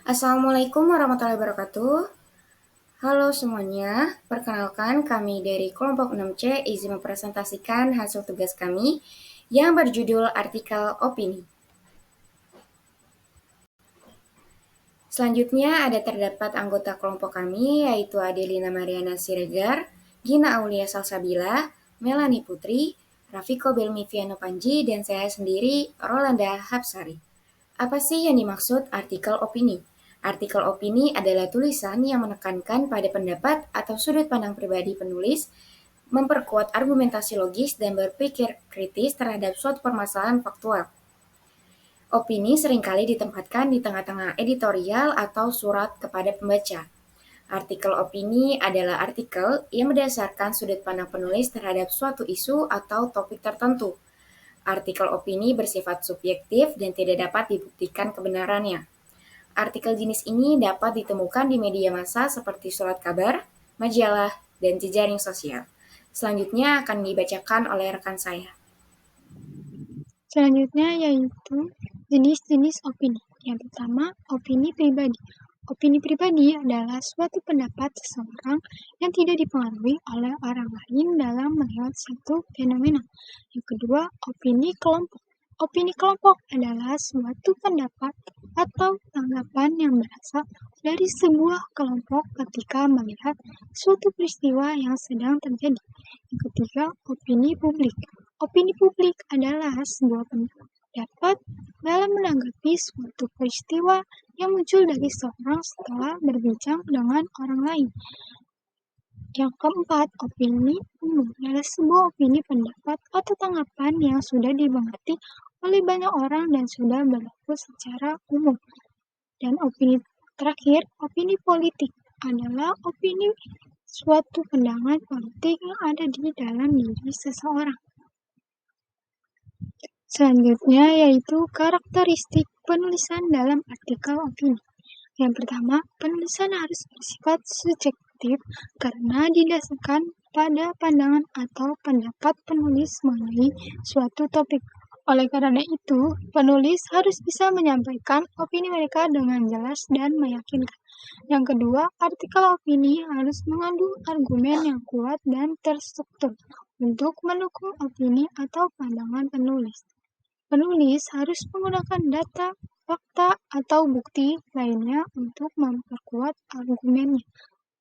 Assalamualaikum warahmatullahi wabarakatuh. Halo semuanya, perkenalkan kami dari kelompok 6C izin mempresentasikan hasil tugas kami yang berjudul artikel opini. Selanjutnya ada terdapat anggota kelompok kami yaitu Adelina Mariana Siregar, Gina Aulia Salsabila, Melanie Putri, Rafiko Belmiviano Panji, dan saya sendiri Rolanda Hapsari. Apa sih yang dimaksud artikel opini? Artikel opini adalah tulisan yang menekankan pada pendapat atau sudut pandang pribadi penulis, memperkuat argumentasi logis, dan berpikir kritis terhadap suatu permasalahan faktual. Opini seringkali ditempatkan di tengah-tengah editorial atau surat kepada pembaca. Artikel opini adalah artikel yang berdasarkan sudut pandang penulis terhadap suatu isu atau topik tertentu. Artikel opini bersifat subjektif dan tidak dapat dibuktikan kebenarannya. Artikel jenis ini dapat ditemukan di media massa seperti surat kabar, majalah, dan jejaring sosial. Selanjutnya akan dibacakan oleh rekan saya. Selanjutnya yaitu jenis-jenis opini. Yang pertama, opini pribadi. Opini pribadi adalah suatu pendapat seseorang yang tidak dipengaruhi oleh orang lain dalam melihat satu fenomena. Yang kedua, opini kelompok. Opini kelompok adalah suatu pendapat atau tanggapan yang berasal dari sebuah kelompok ketika melihat suatu peristiwa yang sedang terjadi. Yang ketiga, opini publik. Opini publik adalah sebuah pendapat dalam menanggapi suatu peristiwa yang muncul dari seorang setelah berbincang dengan orang lain. Yang keempat, opini umum adalah sebuah opini, pendapat, atau tanggapan yang sudah dimengerti oleh banyak orang dan sudah berlaku secara umum. Dan opini terakhir, opini politik adalah opini suatu pandangan politik yang ada di dalam diri seseorang. Selanjutnya yaitu karakteristik penulisan dalam artikel opini. Yang pertama, penulisan harus bersifat subjektif karena didasarkan pada pandangan atau pendapat penulis mengenai suatu topik. Oleh karena itu, penulis harus bisa menyampaikan opini mereka dengan jelas dan meyakinkan. Yang kedua, artikel opini harus mengandung argumen yang kuat dan terstruktur untuk mendukung opini atau pandangan penulis. Penulis harus menggunakan data, fakta, atau bukti lainnya untuk memperkuat argumennya.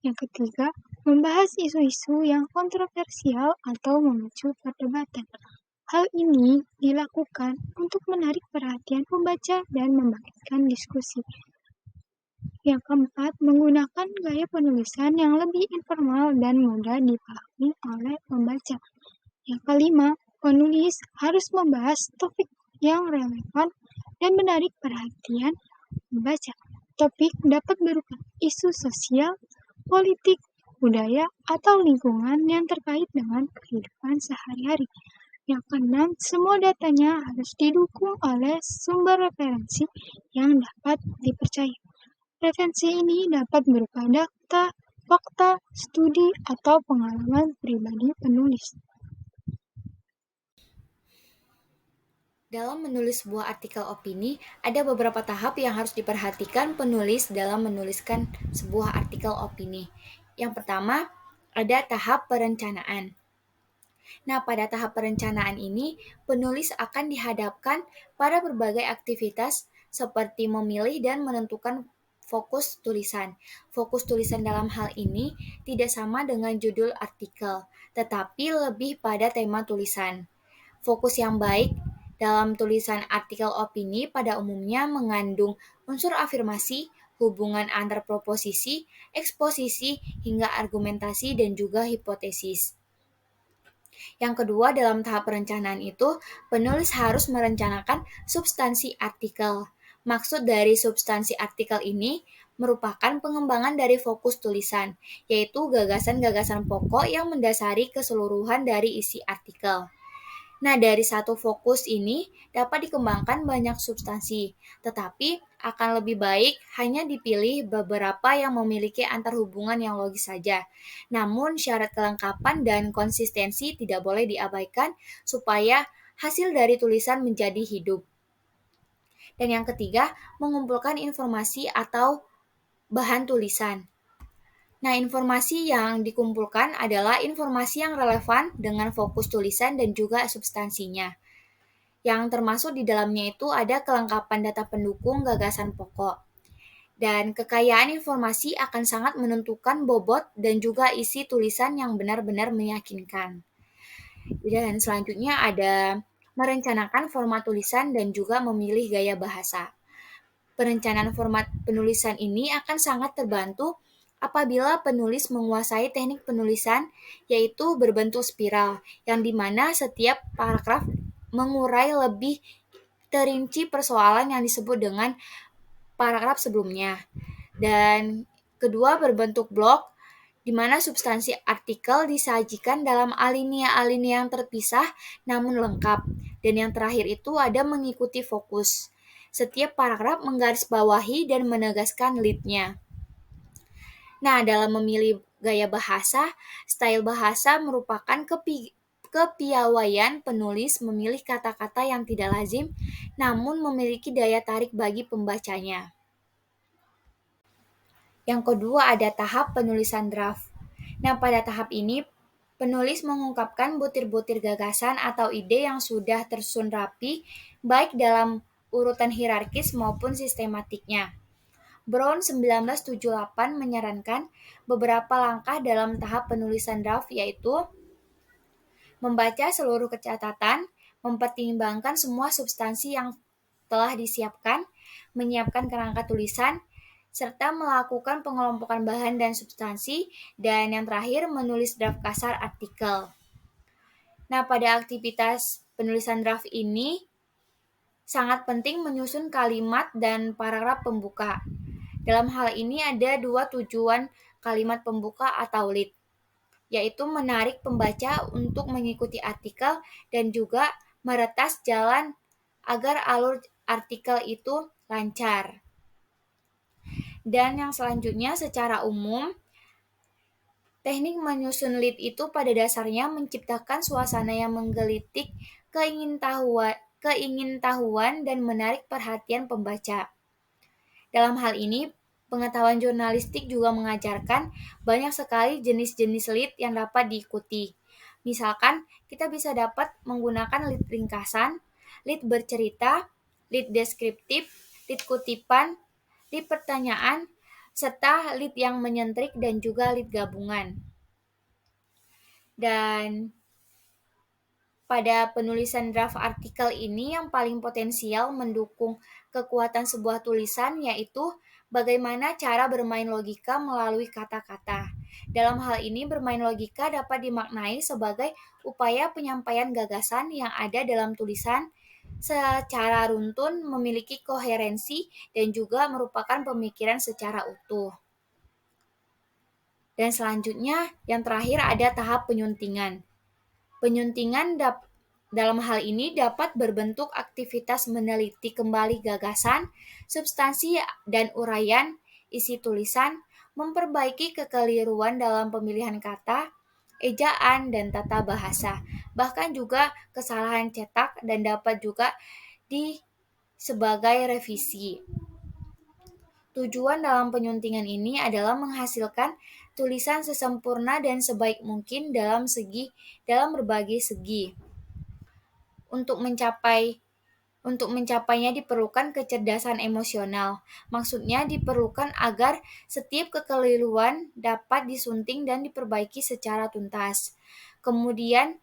Yang ketiga, membahas isu-isu yang kontroversial atau memicu perdebatan. Hal ini dilakukan untuk menarik perhatian pembaca dan membangkitkan diskusi. Yang keempat, menggunakan gaya penulisan yang lebih informal dan mudah dipahami oleh pembaca. Yang kelima, penulis harus membahas topik yang relevan dan menarik perhatian pembaca. Topik dapat berupa isu sosial, politik, budaya, atau lingkungan yang terkait dengan kehidupan sehari-hari. Yang keenam, semua datanya harus didukung oleh sumber referensi yang dapat dipercaya. Referensi ini dapat berupa data, fakta, studi, atau pengalaman pribadi penulis. Dalam menulis sebuah artikel opini, ada beberapa tahap yang harus diperhatikan penulis dalam menuliskan sebuah artikel opini. Yang pertama, ada tahap perencanaan. Nah, pada tahap perencanaan ini, penulis akan dihadapkan pada berbagai aktivitas seperti memilih dan menentukan fokus tulisan. Fokus tulisan dalam hal ini tidak sama dengan judul artikel, tetapi lebih pada tema tulisan. Fokus yang baik dalam tulisan artikel opini pada umumnya mengandung unsur afirmasi, hubungan antar proposisi, eksposisi, hingga argumentasi dan juga hipotesis. Yang kedua, dalam tahap perencanaan itu, penulis harus merencanakan substansi artikel. Maksud dari substansi artikel ini merupakan pengembangan dari fokus tulisan, yaitu gagasan-gagasan pokok yang mendasari keseluruhan dari isi artikel. Nah, dari satu fokus ini dapat dikembangkan banyak substansi, tetapi akan lebih baik hanya dipilih beberapa yang memiliki antarhubungan yang logis saja. Namun, syarat kelengkapan dan konsistensi tidak boleh diabaikan supaya hasil dari tulisan menjadi hidup. Dan yang ketiga, mengumpulkan informasi atau bahan tulisan. Nah, informasi yang dikumpulkan adalah informasi yang relevan dengan fokus tulisan dan juga substansinya. Yang termasuk di dalamnya itu ada kelengkapan data pendukung gagasan pokok. Dan kekayaan informasi akan sangat menentukan bobot dan juga isi tulisan yang benar-benar meyakinkan. Dan selanjutnya ada merencanakan format tulisan dan juga memilih gaya bahasa. Perencanaan format penulisan ini akan sangat terbantu apabila penulis menguasai teknik penulisan, yaitu berbentuk spiral, yang dimana setiap paragraf mengurai lebih terinci persoalan yang disebut dengan paragraf sebelumnya. Dan kedua, berbentuk blok, di mana substansi artikel disajikan dalam alinea-alinea yang terpisah namun lengkap. Dan yang terakhir itu ada mengikuti fokus. Setiap paragraf menggarisbawahi dan menegaskan lead-nya. Nah, dalam memilih gaya bahasa, style bahasa merupakan kepiawaian penulis memilih kata-kata yang tidak lazim namun memiliki daya tarik bagi pembacanya. Yang kedua ada tahap penulisan draft. Nah, pada tahap ini penulis mengungkapkan butir-butir gagasan atau ide yang sudah tersusun rapi, baik dalam urutan hierarkis maupun sistematiknya. Brown 1978 menyarankan beberapa langkah dalam tahap penulisan draft, yaitu membaca seluruh catatan, mempertimbangkan semua substansi yang telah disiapkan, menyiapkan kerangka tulisan, serta melakukan pengelompokan bahan dan substansi, dan yang terakhir menulis draft kasar artikel. Nah, pada aktivitas penulisan draft ini sangat penting menyusun kalimat dan paragraf pembuka. Dalam hal ini ada dua tujuan kalimat pembuka atau lead, yaitu menarik pembaca untuk mengikuti artikel dan juga meretas jalan agar alur artikel itu lancar. Dan yang selanjutnya secara umum, teknik menyusun lead itu pada dasarnya menciptakan suasana yang menggelitik keingintahuan dan menarik perhatian pembaca. Dalam hal ini, pengetahuan jurnalistik juga mengajarkan banyak sekali jenis-jenis lead yang dapat diikuti. Misalkan, kita bisa dapat menggunakan lead ringkasan, lead bercerita, lead deskriptif, lead kutipan, lead pertanyaan, serta lead yang menyentrik dan juga lead gabungan. Dan pada penulisan draft artikel ini yang paling potensial mendukung kekuatan sebuah tulisan yaitu bagaimana cara bermain logika melalui kata-kata. Dalam hal ini bermain logika dapat dimaknai sebagai upaya penyampaian gagasan yang ada dalam tulisan secara runtun, memiliki koherensi, dan juga merupakan pemikiran secara utuh. Dan selanjutnya, yang terakhir ada tahap penyuntingan. Penyuntingan dalam hal ini dapat berbentuk aktivitas meneliti kembali gagasan, substansi dan uraian isi tulisan, memperbaiki kekeliruan dalam pemilihan kata, ejaan, dan tata bahasa, bahkan juga kesalahan cetak dan dapat juga sebagai revisi. Tujuan dalam penyuntingan ini adalah menghasilkan tulisan sesempurna dan sebaik mungkin dalam berbagai segi. Untuk mencapainya diperlukan kecerdasan emosional. Maksudnya diperlukan agar setiap kekeliruan dapat disunting dan diperbaiki secara tuntas. Kemudian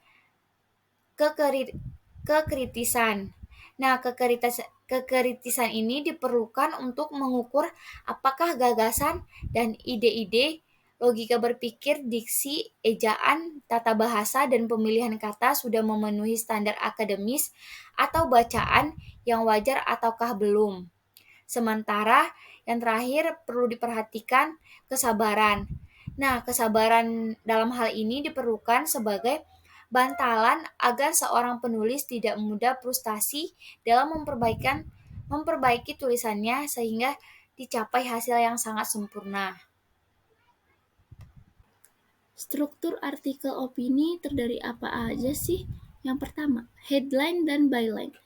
kekritisan. Nah, kekritisan ini diperlukan untuk mengukur apakah gagasan dan ide-ide, logika berpikir, diksi, ejaan, tata bahasa, dan pemilihan kata sudah memenuhi standar akademis atau bacaan yang wajar ataukah belum. Sementara yang terakhir perlu diperhatikan kesabaran. Nah, kesabaran dalam hal ini diperlukan sebagai bantalan agar seorang penulis tidak mudah frustasi dalam memperbaiki tulisannya sehingga dicapai hasil yang sangat sempurna. Struktur artikel opini terdiri apa aja sih? Yang pertama, headline dan byline.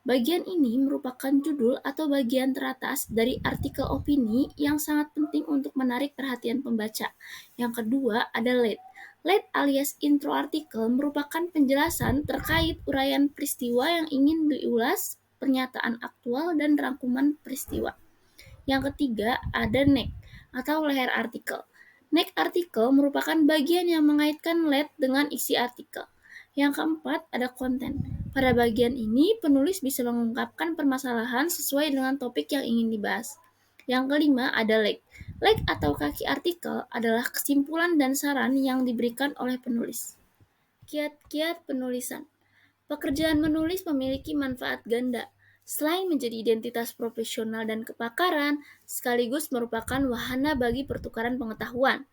Bagian ini merupakan judul atau bagian teratas dari artikel opini yang sangat penting untuk menarik perhatian pembaca. Yang kedua ada lead. Lead alias intro artikel merupakan penjelasan terkait uraian peristiwa yang ingin diulas, pernyataan aktual, dan rangkuman peristiwa. Yang ketiga ada neck atau leher artikel. Neck artikel merupakan bagian yang mengaitkan lead dengan isi artikel. Yang keempat ada konten. Pada bagian ini, penulis bisa mengungkapkan permasalahan sesuai dengan topik yang ingin dibahas. Yang kelima ada leg. Leg atau kaki artikel adalah kesimpulan dan saran yang diberikan oleh penulis. Kiat-kiat penulisan. Pekerjaan menulis memiliki manfaat ganda. Selain menjadi identitas profesional dan kepakaran, sekaligus merupakan wahana bagi pertukaran pengetahuan,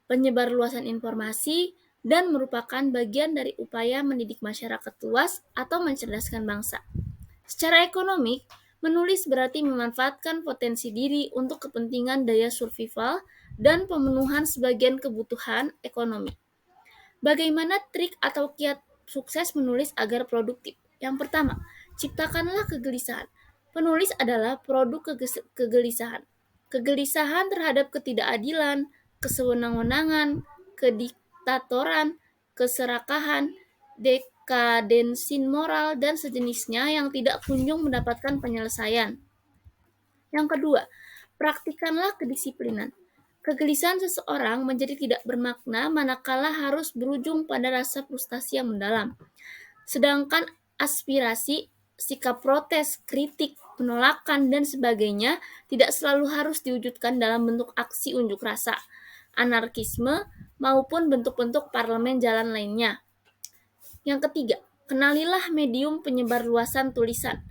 penyebarluasan informasi, dan merupakan bagian dari upaya mendidik masyarakat luas atau mencerdaskan bangsa. Secara ekonomi, menulis berarti memanfaatkan potensi diri untuk kepentingan daya survival dan pemenuhan sebagian kebutuhan ekonomi. Bagaimana trik atau kiat sukses menulis agar produktif? Yang pertama, ciptakanlah kegelisahan. Penulis adalah produk kegelisahan. Kegelisahan terhadap ketidakadilan, kesewenang-wenangan, kediktatoran, keserakahan, dekadensin moral, dan sejenisnya yang tidak kunjung mendapatkan penyelesaian. Yang kedua, praktikanlah kedisiplinan. Kegelisahan seseorang menjadi tidak bermakna manakala harus berujung pada rasa frustasi yang mendalam. Sedangkan aspirasi, sikap protes, kritik, penolakan, dan sebagainya tidak selalu harus diwujudkan dalam bentuk aksi unjuk rasa, anarkisme, maupun bentuk-bentuk parlemen jalan lainnya. Yang ketiga, kenalilah medium penyebarluasan tulisan.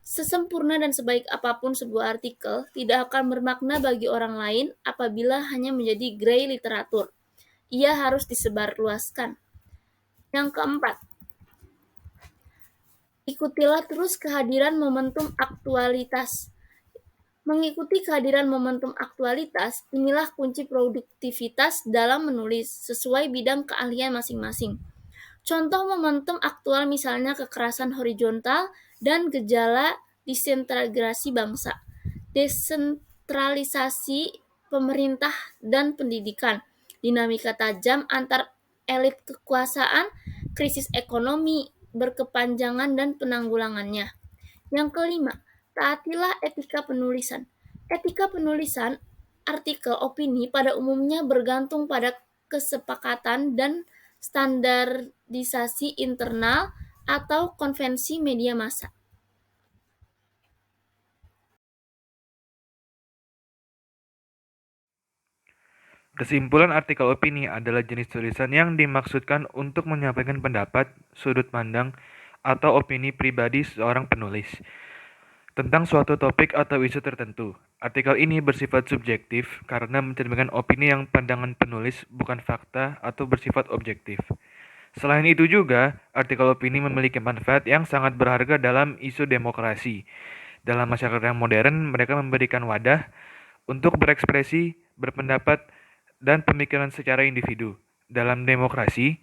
Sesempurna dan sebaik apapun sebuah artikel, tidak akan bermakna bagi orang lain apabila hanya menjadi grey literatur. Ia harus disebarluaskan. Yang keempat, ikutilah terus kehadiran momentum aktualitas. Mengikuti kehadiran momentum aktualitas, inilah kunci produktivitas dalam menulis, sesuai bidang keahlian masing-masing. Contoh momentum aktual misalnya kekerasan horizontal dan gejala disintegrasi bangsa, desentralisasi pemerintah dan pendidikan, dinamika tajam antar elit kekuasaan, krisis ekonomi berkepanjangan dan penanggulangannya. Yang kelima, taatilah etika penulisan. Etika penulisan artikel opini pada umumnya bergantung pada kesepakatan dan standarisasi internal atau konvensi media massa. Kesimpulan artikel opini adalah jenis tulisan yang dimaksudkan untuk menyampaikan pendapat, sudut pandang, atau opini pribadi seorang penulis tentang suatu topik atau isu tertentu. Artikel ini bersifat subjektif karena mencerminkan opini yang pandangan penulis bukan fakta atau bersifat objektif. Selain itu juga, artikel opini memiliki manfaat yang sangat berharga dalam isu demokrasi. Dalam masyarakat yang modern, mereka memberikan wadah untuk berekspresi, berpendapat, dan pemikiran secara individu. Dalam demokrasi,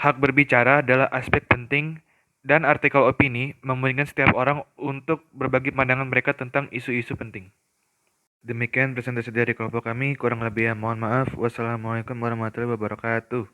hak berbicara adalah aspek penting dan artikel opini memungkinkan setiap orang untuk berbagi pandangan mereka tentang isu-isu penting. Demikian presentasi dari kelompok kami, kurang lebihnya mohon maaf. Wassalamualaikum warahmatullahi wabarakatuh.